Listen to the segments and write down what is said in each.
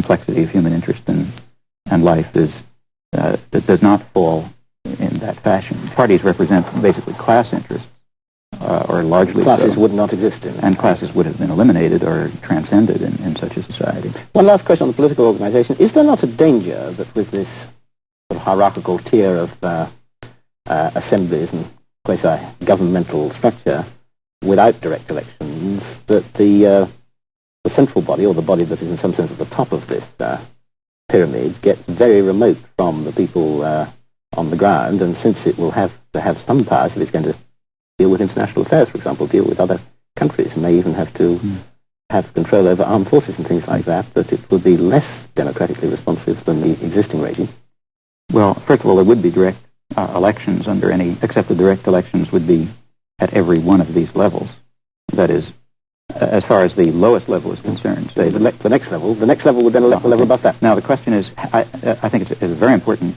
complexity of human interest and life that does not fall in that fashion. Parties represent basically class interests, or largely classes so, would not exist in. and classes would have been eliminated or transcended in such a society. One last question on the political organization. Is there not a danger that with this sort of hierarchical tier of assemblies and quasi-governmental structure without direct elections, that the central body, or the body that is in some sense at the top of this pyramid, gets very remote from the people on the ground, and since it will have to have some powers if it's going to deal with international affairs, for example, deal with other countries, and may even have to have control over armed forces and things like that, that it would be less democratically responsive than the existing regime? Well, first of all, there would be direct elections under any, except the direct elections would be at every one of these levels. That is, as far as the lowest level is concerned. Say the next level would then elect the level above that. Now, the question is, I think it's a very important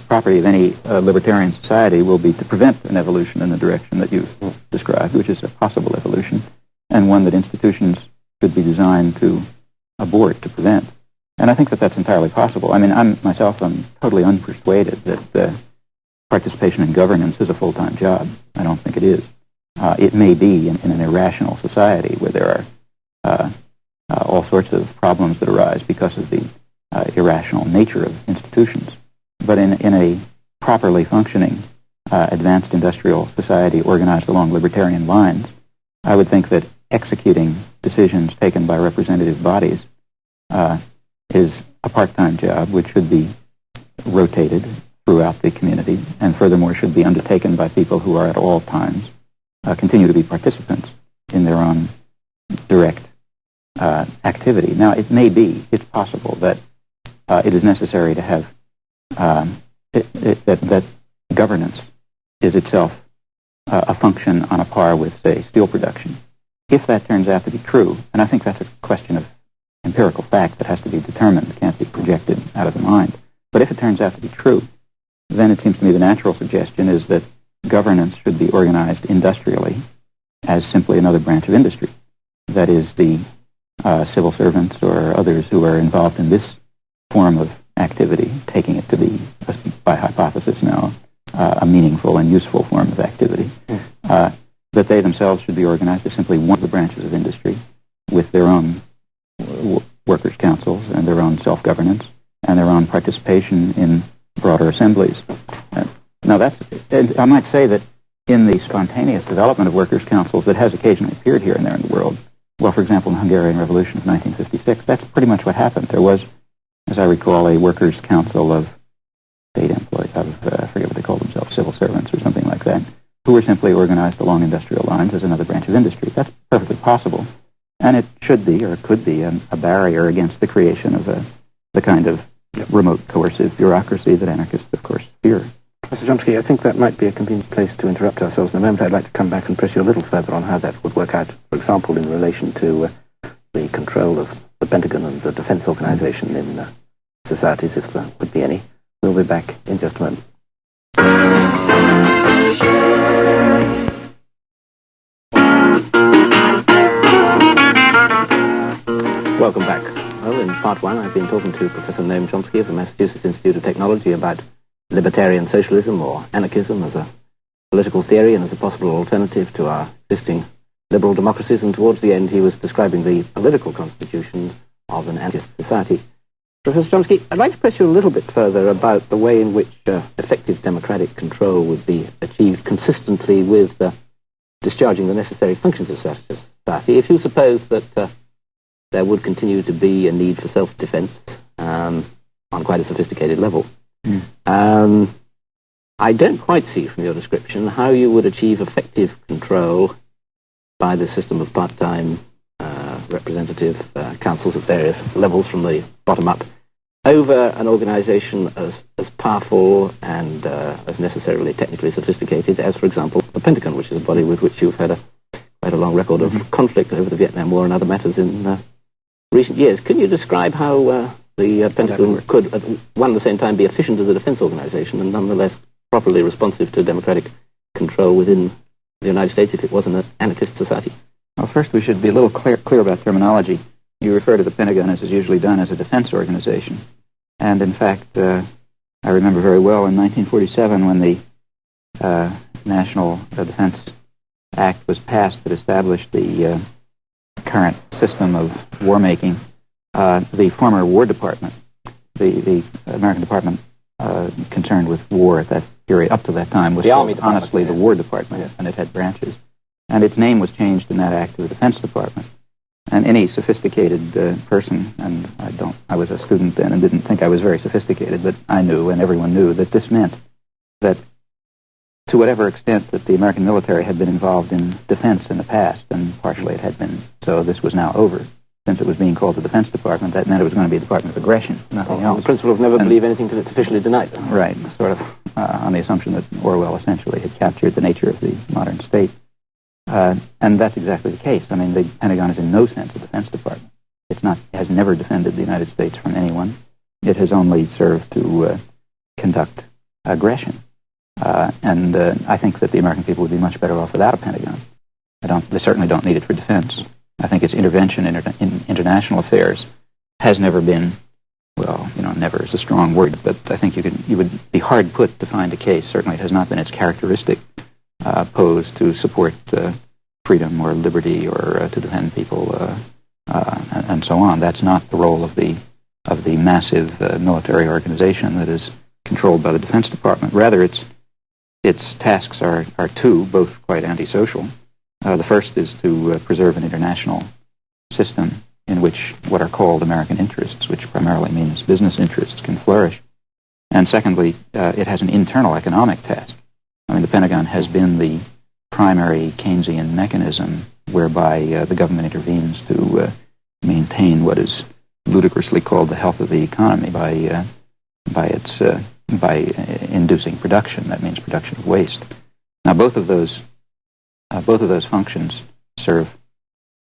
property of any libertarian society will be to prevent an evolution in the direction that you've described, which is a possible evolution, and one that institutions should be designed to abort, to prevent. And I think that that's entirely possible. I mean, I'm totally unpersuaded that participation in governance is a full-time job. I don't think it is. It may be in an irrational society where there are all sorts of problems that arise because of the irrational nature of institutions. But in a properly functioning advanced industrial society organized along libertarian lines, I would think that executing decisions taken by representative bodies is a part-time job which should be rotated throughout the community, and furthermore should be undertaken by people who are at all times continue to be participants in their own direct activity. Now, it's possible that it is necessary to have that governance is itself a function on a par with, say, steel production. If that turns out to be true, and I think that's a question of empirical fact that has to be determined, can't be projected out of the mind, but if it turns out to be true, then it seems to me the natural suggestion is that governance should be organized industrially as simply another branch of industry. That is, the civil servants or others who are involved in this form of activity, taking it to be, by hypothesis now, a meaningful and useful form of activity, that they themselves should be organized as simply one of the branches of industry with their own workers' councils and their own self-governance and their own participation in broader assemblies. Now, I might say that in the spontaneous development of workers' councils that has occasionally appeared here and there in the world, well, for example, in the Hungarian Revolution of 1956, that's pretty much what happened. There was, as I recall, a workers' council of state employees, I forget what they called themselves, civil servants or something like that, who were simply organized along industrial lines as another branch of industry. That's perfectly possible. And it should be, or it could be, a barrier against the creation of the kind of remote coercive bureaucracy that anarchists, of course, fear. Professor Chomsky, I think that might be a convenient place to interrupt ourselves in a moment. I'd like to come back and press you a little further on how that would work out, for example, in relation to the control of the Pentagon and the defense organization in societies, if there would be any. We'll be back in just a moment. Welcome back. Well, in part one, I've been talking to Professor Noam Chomsky of the Massachusetts Institute of Technology about libertarian socialism, or anarchism, as a political theory and as a possible alternative to our existing liberal democracies, and towards the end he was describing the political constitution of an anarchist society. Professor Chomsky, I'd like to press you a little bit further about the way in which effective democratic control would be achieved consistently with discharging the necessary functions of such a society. If you suppose that there would continue to be a need for self-defense on quite a sophisticated level, I don't quite see from your description how you would achieve effective control by the system of part-time representative councils at various levels from the bottom up over an organization as powerful and as necessarily technically sophisticated as, for example, the Pentagon, which is a body with which you've had quite a long record of conflict over the Vietnam War and other matters in recent years. Can you describe how the Pentagon could, at one and the same time, be efficient as a defense organization and nonetheless properly responsive to democratic control within the United States if it was an anarchist society? Well, first we should be a little clear about terminology. you refer to the Pentagon as is usually done as a defense organization. And in fact, I remember very well in 1947 when the National Defense Act was passed that established the current system of war making. The former War Department, the American Department concerned with war at that period, up to that time, was called, honestly, the War Department, and it had branches. And its name was changed in that act to the Defense Department. And any sophisticated person, and I was a student then and didn't think I was very sophisticated, but I knew, and everyone knew, that this meant that to whatever extent that the American military had been involved in defense in the past, and partially it had been, so this was now over. Since it was being called the Defense Department, that meant it was going to be a Department of Aggression, nothing else. The principle of never believe anything till it's officially denied. Right, sort of on the assumption that Orwell essentially had captured the nature of the modern state. And that's exactly the case. I mean, the Pentagon is in no sense a Defense Department. It has never defended the United States from anyone. It has only served to conduct aggression. And I think that the American people would be much better off without a Pentagon. They certainly don't need it for defense. I think its intervention in international affairs has never been, well, never is a strong word, but I think you would be hard put to find a case. Certainly it has not been its characteristic posed to support freedom or liberty or to defend people and so on. That's not the role of the massive military organization that is controlled by the Defense Department. Rather, its tasks are two, both quite antisocial. The first is to preserve an international system in which what are called American interests, which primarily means business interests, can flourish. And secondly, it has an internal economic task. I mean, the Pentagon has been the primary Keynesian mechanism whereby the government intervenes to maintain what is ludicrously called the health of the economy by inducing production. That means production of waste. Now, both of those functions serve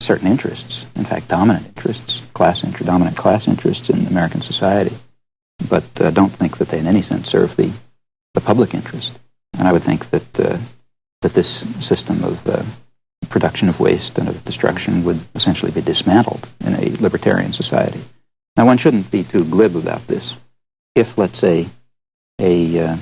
certain interests, in fact, dominant interests, dominant class interests in American society, but don't think that they in any sense serve the public interest. And I would think that this system of production of waste and of destruction would essentially be dismantled in a libertarian society. Now, one shouldn't be too glib about this. If, let's say, if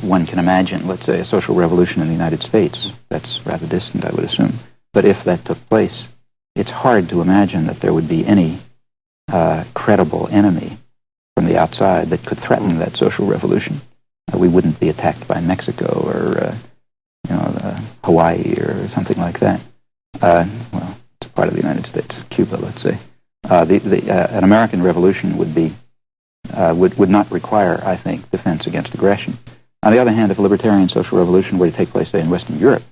one can imagine, let's say, a social revolution in the United States, that's rather distant, I would assume, but if that took place, it's hard to imagine that there would be any credible enemy from the outside that could threaten that social revolution. We wouldn't be attacked by Mexico or Hawaii or something like that. Well, it's part of the United States, Cuba, let's say. An American revolution would not require, I think, defense against aggression. On the other hand, if a libertarian social revolution were to take place, say, in Western Europe,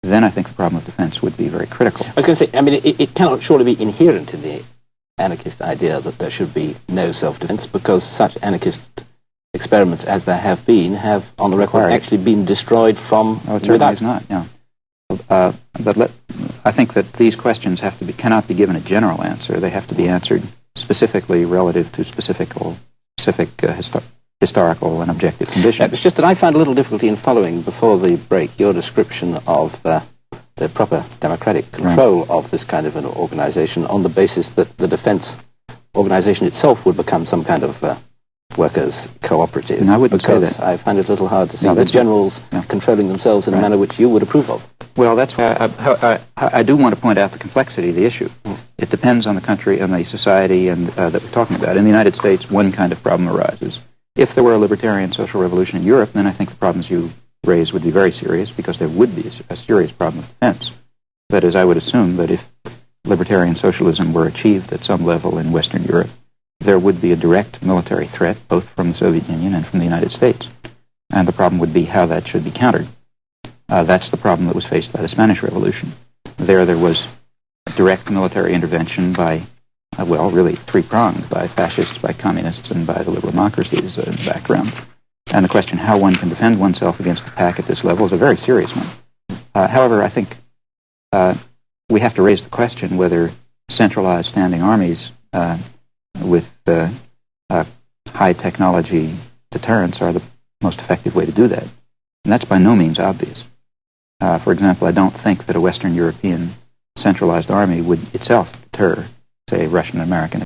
then I think the problem of defense would be very critical. I was going to say, I mean, it cannot surely be inherent in the anarchist idea that there should be no self-defense, because such anarchist experiments as there have been have, on the record, actually been destroyed from without. It certainly is not, yeah. But I think that these questions cannot be given a general answer. They have to be answered specifically relative to specific historical and objective conditions. It's just that I found a little difficulty in following, before the break, your description of the proper democratic control of this kind of an organization on the basis that the defense organization itself would become some kind of workers' cooperative. And I wouldn't say that. I find it a little hard to see the generals controlling themselves in a manner which you would approve of. Well, that's why I do want to point out the complexity of the issue. It depends on the country and the society that we're talking about. In the United States, one kind of problem arises. If there were a libertarian social revolution in Europe, then I think the problems you raise would be very serious, because there would be a serious problem of defense. That is, I would assume that if libertarian socialism were achieved at some level in Western Europe, there would be a direct military threat, both from the Soviet Union and from the United States. And the problem would be how that should be countered. That's the problem that was faced by the Spanish Revolution. There was direct military intervention by, really three-pronged, by fascists, by communists, and by the liberal democracies in the background. And the question how one can defend oneself against attack at this level is a very serious one. However, I think we have to raise the question whether centralized standing armies with high technology deterrence are the most effective way to do that. And that's by no means obvious. For example, I don't think that a Western European centralized army would itself deter, say, Russian and American